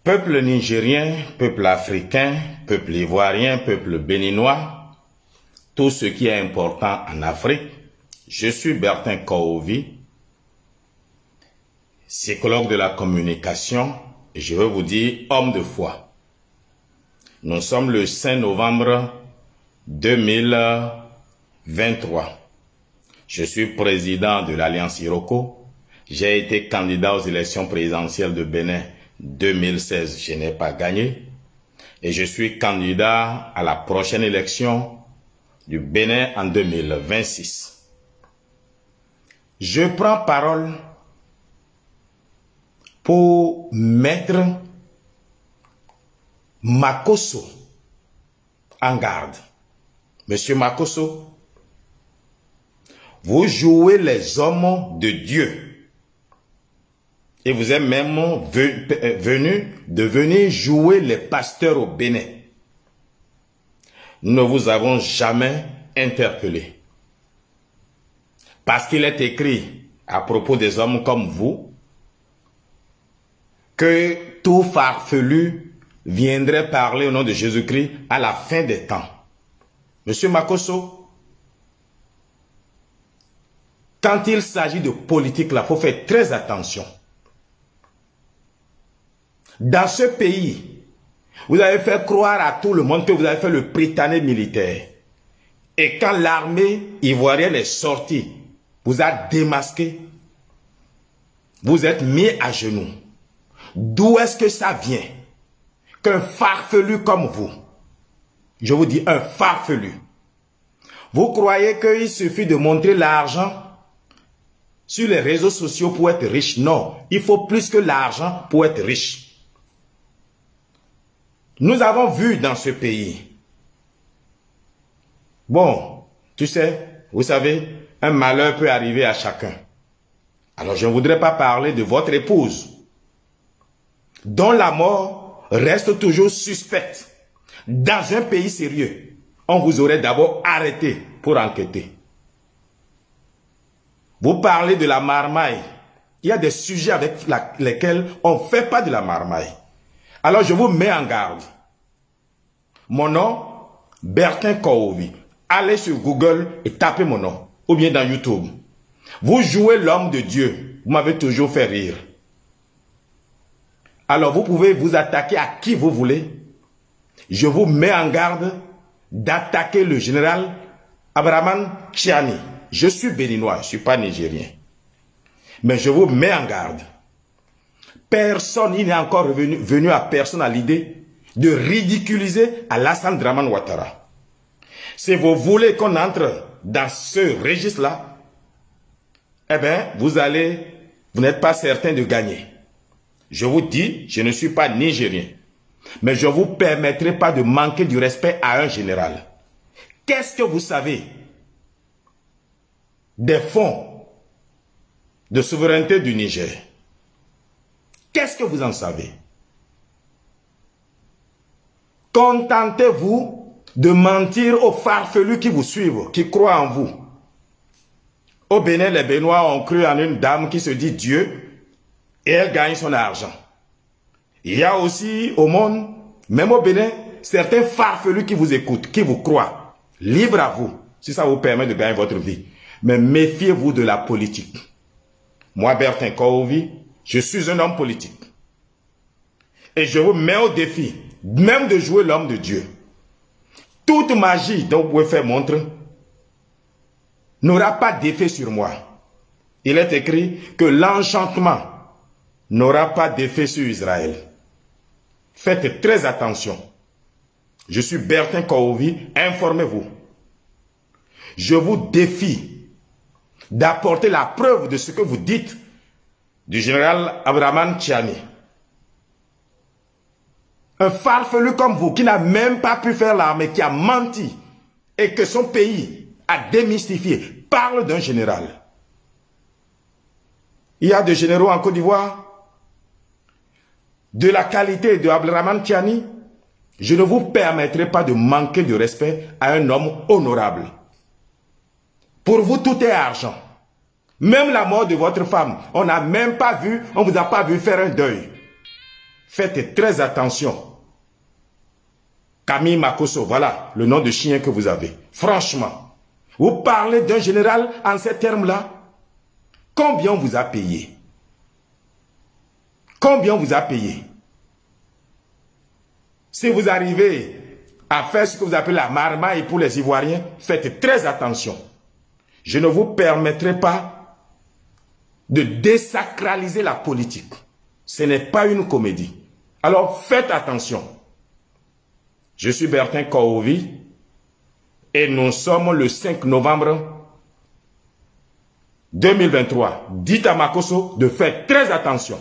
Peuple nigérien, peuple africain, peuple ivoirien, peuple béninois, tout ce qui est important en Afrique, je suis Bertin Kouovi, psychologue de la communication, et je veux vous dire homme de foi. Nous sommes le 5 novembre 2023. Je suis président de l'Alliance Iroko. J'ai été candidat aux élections présidentielles de Bénin 2016. Je n'ai pas gagné. Et je suis candidat à la prochaine élection du Bénin en 2026. Je prends parole pour mettre Makosso en garde. Monsieur Makosso, vous jouez les hommes de Dieu. Et vous êtes même venu de venir jouer les pasteurs au Bénin. Nous ne vous avons jamais interpellé. Parce qu'il est écrit à propos des hommes comme vous, que tout farfelu viendrait parler au nom de Jésus-Christ à la fin des temps. Monsieur Makosso, quand il s'agit de politique, là, il faut faire très attention. Dans ce pays, vous avez fait croire à tout le monde que vous avez fait le prytanée militaire. Et quand l'armée ivoirienne est sortie, vous a démasqué, vous êtes mis à genoux. D'où est-ce que ça vient qu'un farfelu comme vous, je vous dis un farfelu, vous croyez qu'il suffit de montrer l'argent sur les réseaux sociaux pour être riche? Non, il faut plus que l'argent pour être riche. Nous avons vu dans ce pays, bon, tu sais, vous savez, un malheur peut arriver à chacun. Alors je ne voudrais pas parler de votre épouse, dont la mort reste toujours suspecte. Dans un pays sérieux, on vous aurait d'abord arrêté pour enquêter. Vous parlez de la marmaille. Il y a des sujets avec lesquels on ne fait pas de la marmaille. Alors je vous mets en garde. Mon nom, Bertin Kouovi. Allez sur Google et tapez mon nom. Ou bien dans YouTube. Vous jouez l'homme de Dieu. Vous m'avez toujours fait rire. Alors vous pouvez vous attaquer à qui vous voulez. Je vous mets en garde d'attaquer le général Abdraman Tchiani. Je suis béninois, je ne suis pas nigérien. Mais je vous mets en garde. Personne, il n'est encore venu à personne à l'idée de ridiculiser Alassane Dramane Ouattara. Si vous voulez qu'on entre dans ce registre-là, eh bien, vous n'êtes pas certain de gagner. Je vous dis, je ne suis pas nigérien. Mais je ne vous permettrai pas de manquer du respect à un général. Qu'est-ce que vous savez des fonds de souveraineté du Niger? Qu'est-ce que vous en savez? Contentez-vous de mentir aux farfelus qui vous suivent, qui croient en vous. Au Bénin, les Béninois ont cru en une dame qui se dit Dieu et elle gagne son argent. Il y a aussi au monde, même au Bénin, certains farfelus qui vous écoutent, qui vous croient. Libre à vous, si ça vous permet de gagner votre vie. Mais méfiez-vous de la politique. Moi, Bertin Kouovi, je suis un homme politique. Et je vous mets au défi, même de jouer l'homme de Dieu. Toute magie dont vous pouvez faire montre n'aura pas d'effet sur moi. Il est écrit que l'enchantement n'aura pas d'effet sur Israël. Faites très attention. Je suis Bertin Kouovi, informez-vous. Je vous défie d'apporter la preuve de ce que vous dites du général Abdraman Tchiani. Un farfelu comme vous, qui n'a même pas pu faire l'armée, qui a menti, et que son pays a démystifié, parle d'un général. Il y a des généraux en Côte d'Ivoire, de la qualité de Abdraman Tchiani. Je ne vous permettrai pas de manquer de respect à un homme honorable. Pour vous, tout est argent. Même la mort de votre femme, on n'a même pas vu, on ne vous a pas vu faire un deuil. Faites très attention. Camille Makosso, voilà le nom de chien que vous avez. Franchement, vous parlez d'un général en ces termes-là. Combien on vous a payé? Combien on vous a payé? Si vous arrivez à faire ce que vous appelez la marmaille pour les Ivoiriens, faites très attention. Je ne vous permettrai pas de désacraliser la politique. Ce n'est pas une comédie. Alors faites attention. Je suis Bertin Kourovi et nous sommes le 5 novembre 2023. Dites à Makosso de faire très attention.